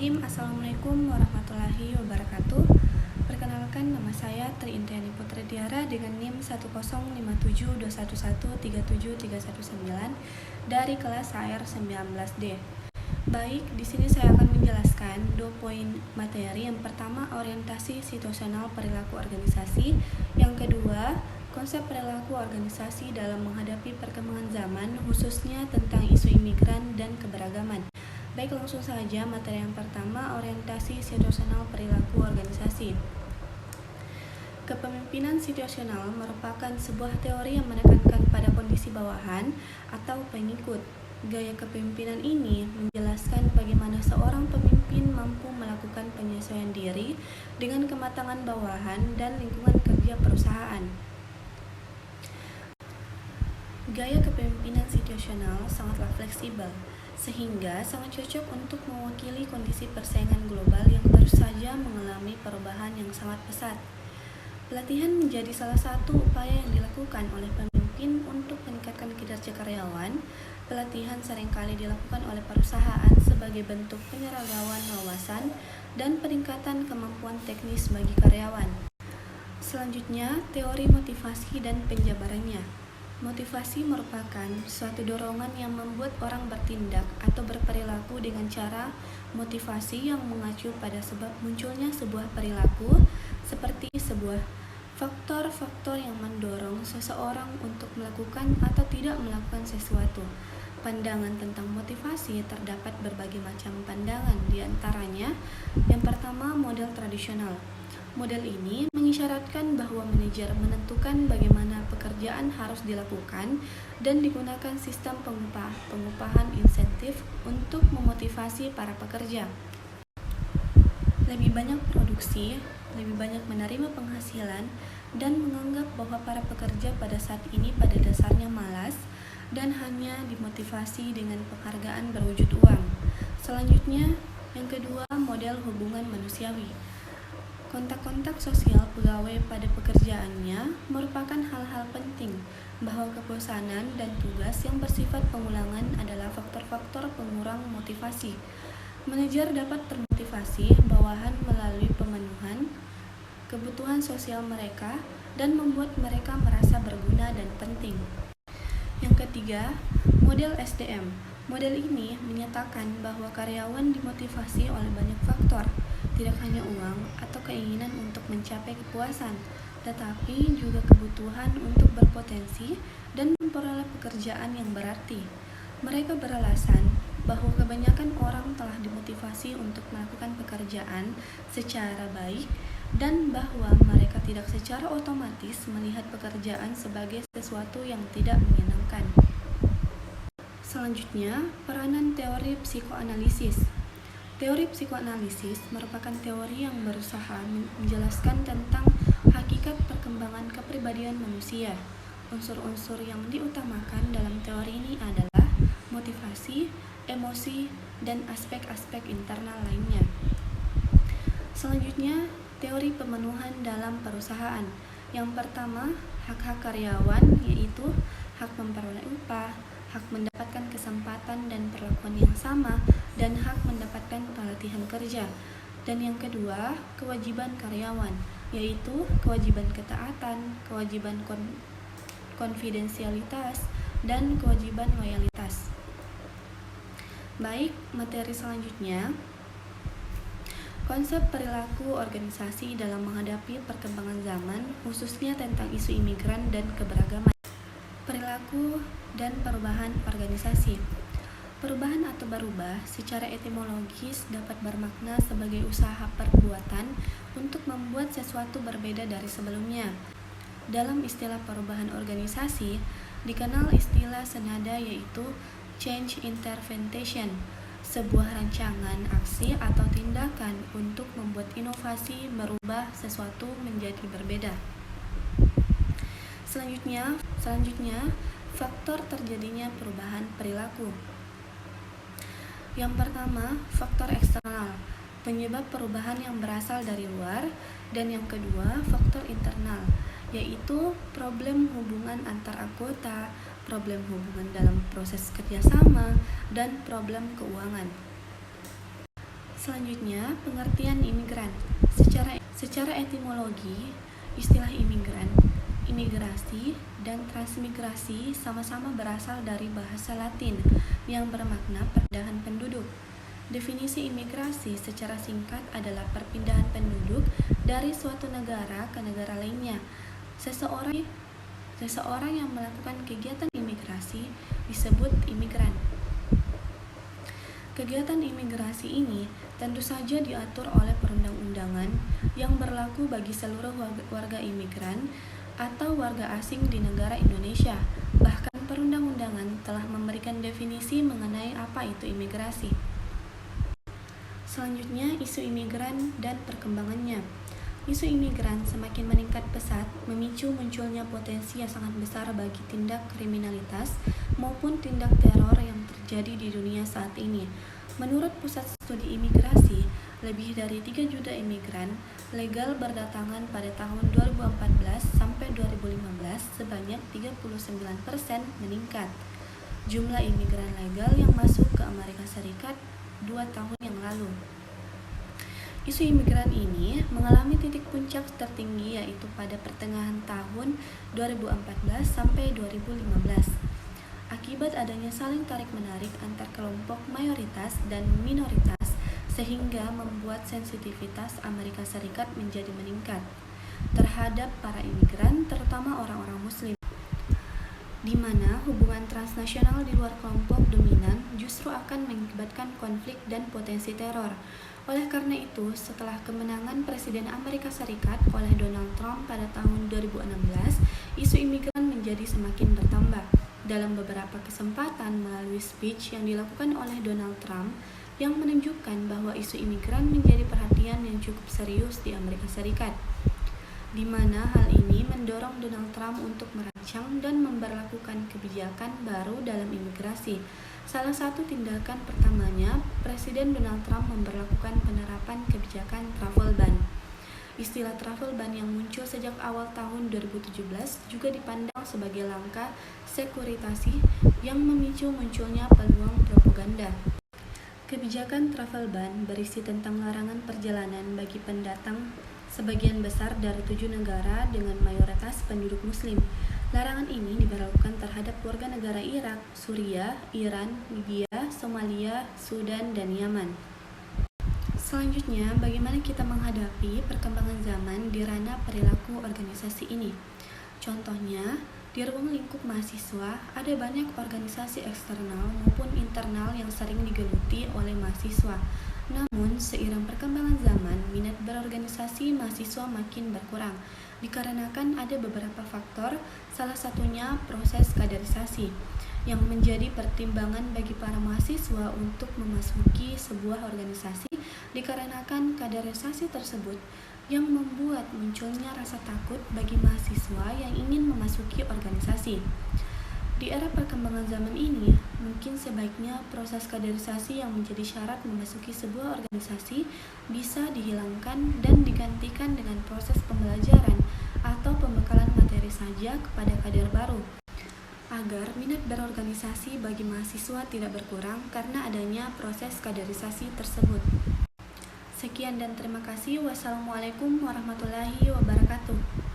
Bismillahirrahmanirrahim. Assalamualaikum warahmatullahi wabarakatuh. Perkenalkan, nama saya Tri Indriani Putri Tiara dengan NIM 1057211373119 dari kelas HR 19D. Baik, di sini saya akan menjelaskan 2 poin materi. Yang pertama, orientasi situasional perilaku organisasi. Yang kedua, konsep perilaku organisasi dalam menghadapi perkembangan zaman, khususnya tentang isu imigran dan keberagaman. Baik, langsung saja materi yang pertama, orientasi situasional perilaku organisasi. Kepemimpinan situasional merupakan sebuah teori yang menekankan pada kondisi bawahan atau pengikut. Gaya kepemimpinan ini menjelaskan bagaimana seorang pemimpin mampu melakukan penyesuaian diri dengan kematangan bawahan dan lingkungan kerja perusahaan. Gaya kepemimpinan situasional sangatlah fleksibel, sehingga sangat cocok untuk mewakili kondisi persaingan global yang terus saja mengalami perubahan yang sangat pesat. Pelatihan menjadi salah satu upaya yang dilakukan oleh pemimpin untuk meningkatkan kinerja karyawan. Pelatihan seringkali dilakukan oleh perusahaan sebagai bentuk penyeragaman wawasan dan peningkatan kemampuan teknis bagi karyawan. Selanjutnya, teori motivasi dan penjabarannya. Motivasi merupakan suatu dorongan yang membuat orang bertindak atau berperilaku dengan cara motivasi yang mengacu pada sebab munculnya sebuah perilaku, seperti sebuah faktor-faktor yang mendorong seseorang untuk melakukan atau tidak melakukan sesuatu. Pandangan tentang motivasi terdapat berbagai macam pandangan, di antaranya yang pertama, model tradisional. Model ini mengisyaratkan bahwa manajer menentukan bagaimana pekerjaan harus dilakukan dan digunakan sistem pengupahan insentif untuk memotivasi para pekerja. Lebih banyak produksi, lebih banyak menerima penghasilan, dan menganggap bahwa para pekerja pada saat ini pada dasarnya malas dan hanya dimotivasi dengan penghargaan berwujud uang. Selanjutnya, yang kedua, model hubungan manusiawi. Kontak-kontak sosial pegawai pada pekerjaannya merupakan hal-hal penting, bahwa kebosanan dan tugas yang bersifat pengulangan adalah faktor-faktor pengurang motivasi. Manajer dapat termotivasi bawahan melalui pemenuhan kebutuhan sosial mereka dan membuat mereka merasa berguna dan penting. Yang ketiga, model SDM. Model ini menyatakan bahwa karyawan dimotivasi oleh banyak faktor, tidak hanya uang atau keinginan untuk mencapai kepuasan, tetapi juga kebutuhan untuk berpotensi dan memperoleh pekerjaan yang berarti. Mereka beralasan bahwa kebanyakan orang telah dimotivasi untuk melakukan pekerjaan secara baik dan bahwa mereka tidak secara otomatis melihat pekerjaan sebagai sesuatu yang tidak menyenangkan. Selanjutnya, peranan teori psikoanalisis. Teori psikoanalisis merupakan teori yang berusaha menjelaskan tentang hakikat perkembangan kepribadian manusia. Unsur-unsur yang diutamakan dalam teori ini adalah motivasi, emosi, dan aspek-aspek internal lainnya. Selanjutnya, teori pemenuhan dalam perusahaan. Yang pertama, hak-hak karyawan, yaitu hak memperoleh upah, hak mendapatkan kesempatan dan perlakuan yang sama, dan hak mendapatkan pelatihan kerja. Dan yang kedua, kewajiban karyawan, yaitu kewajiban ketaatan, kewajiban konfidensialitas, dan kewajiban loyalitas. Baik, materi selanjutnya, konsep perilaku organisasi dalam menghadapi perkembangan zaman, khususnya tentang isu imigran dan keberagaman. Perilaku dan perubahan organisasi. Perubahan atau berubah secara etimologis dapat bermakna sebagai usaha perbuatan untuk membuat sesuatu berbeda dari sebelumnya. Dalam istilah perubahan organisasi, dikenal istilah senada yaitu change intervention, sebuah rancangan aksi atau tindakan untuk membuat inovasi merubah sesuatu menjadi berbeda. Selanjutnya, faktor terjadinya perubahan perilaku. Yang pertama, faktor eksternal, penyebab perubahan yang berasal dari luar, dan yang kedua, faktor internal, yaitu problem hubungan antar anggota, problem hubungan dalam proses kerjasama, dan problem keuangan. Selanjutnya, pengertian imigran. Secara etimologi, istilah imigran, imigrasi, dan transmigrasi sama-sama berasal dari bahasa Latin yang bermakna perpindahan penduduk. Definisi imigrasi secara singkat adalah perpindahan penduduk dari suatu negara ke negara lainnya. Seseorang yang melakukan kegiatan imigrasi disebut imigran. Kegiatan imigrasi ini tentu saja diatur oleh perundang-undangan yang berlaku bagi seluruh warga imigran atau warga asing di negara Indonesia. Bahkan perundang-undangan telah memberikan definisi mengenai apa itu imigrasi. Selanjutnya, isu imigran dan perkembangannya. Isu imigran semakin meningkat pesat, memicu munculnya potensi yang sangat besar bagi tindak kriminalitas maupun tindak teror yang terjadi di dunia saat ini. Menurut Pusat Studi Imigrasi, lebih dari 3 juta imigran legal berdatangan pada tahun 2014 sampai 2015 sebanyak 39% meningkat. Jumlah imigran legal yang masuk ke Amerika Serikat 2 tahun yang lalu. Isu imigran ini mengalami titik puncak tertinggi yaitu pada pertengahan tahun 2014 sampai 2015. Akibat adanya saling tarik-menarik antar kelompok mayoritas dan minoritas sehingga membuat sensitivitas Amerika Serikat menjadi meningkat terhadap para imigran, terutama orang-orang muslim, di mana hubungan transnasional di luar kelompok dominan justru akan mengakibatkan konflik dan potensi teror. Oleh karena itu, setelah kemenangan Presiden Amerika Serikat oleh Donald Trump pada tahun 2016, isu imigran menjadi semakin bertambah. Dalam beberapa kesempatan melalui speech yang dilakukan oleh Donald Trump yang menunjukkan bahwa isu imigran menjadi perhatian yang cukup serius di Amerika Serikat, di mana hal ini mendorong Donald Trump untuk merancang dan memberlakukan kebijakan baru dalam imigrasi. Salah satu tindakan pertamanya, Presiden Donald Trump memberlakukan penerapan kebijakan travel ban. Istilah travel ban yang muncul sejak awal tahun 2017 juga dipandang sebagai langkah sekuritasi yang memicu munculnya peluang propaganda. Kebijakan travel ban berisi tentang larangan perjalanan bagi pendatang sebagian besar dari 7 negara dengan mayoritas penduduk muslim. Larangan ini diberlakukan terhadap warga negara Irak, Suriah, Iran, Libya, Somalia, Sudan, dan Yaman. Selanjutnya, bagaimana kita menghadapi perkembangan zaman di ranah perilaku organisasi ini? Contohnya, di ruang lingkup mahasiswa, ada banyak organisasi eksternal maupun internal yang sering digeluti oleh mahasiswa. Namun, seiring perkembangan zaman, minat berorganisasi mahasiswa makin berkurang, dikarenakan ada beberapa faktor, salah satunya proses kaderisasi, yang menjadi pertimbangan bagi para mahasiswa untuk memasuki sebuah organisasi, dikarenakan kaderisasi tersebut yang membuat munculnya rasa takut bagi mahasiswa yang ingin memasuki organisasi. Di era perkembangan zaman ini, mungkin sebaiknya proses kaderisasi yang menjadi syarat memasuki sebuah organisasi bisa dihilangkan dan digantikan dengan proses pembelajaran atau pembekalan materi saja kepada kader baru, agar minat berorganisasi bagi mahasiswa tidak berkurang karena adanya proses kaderisasi tersebut. Sekian dan terima kasih. Wassalamualaikum warahmatullahi wabarakatuh.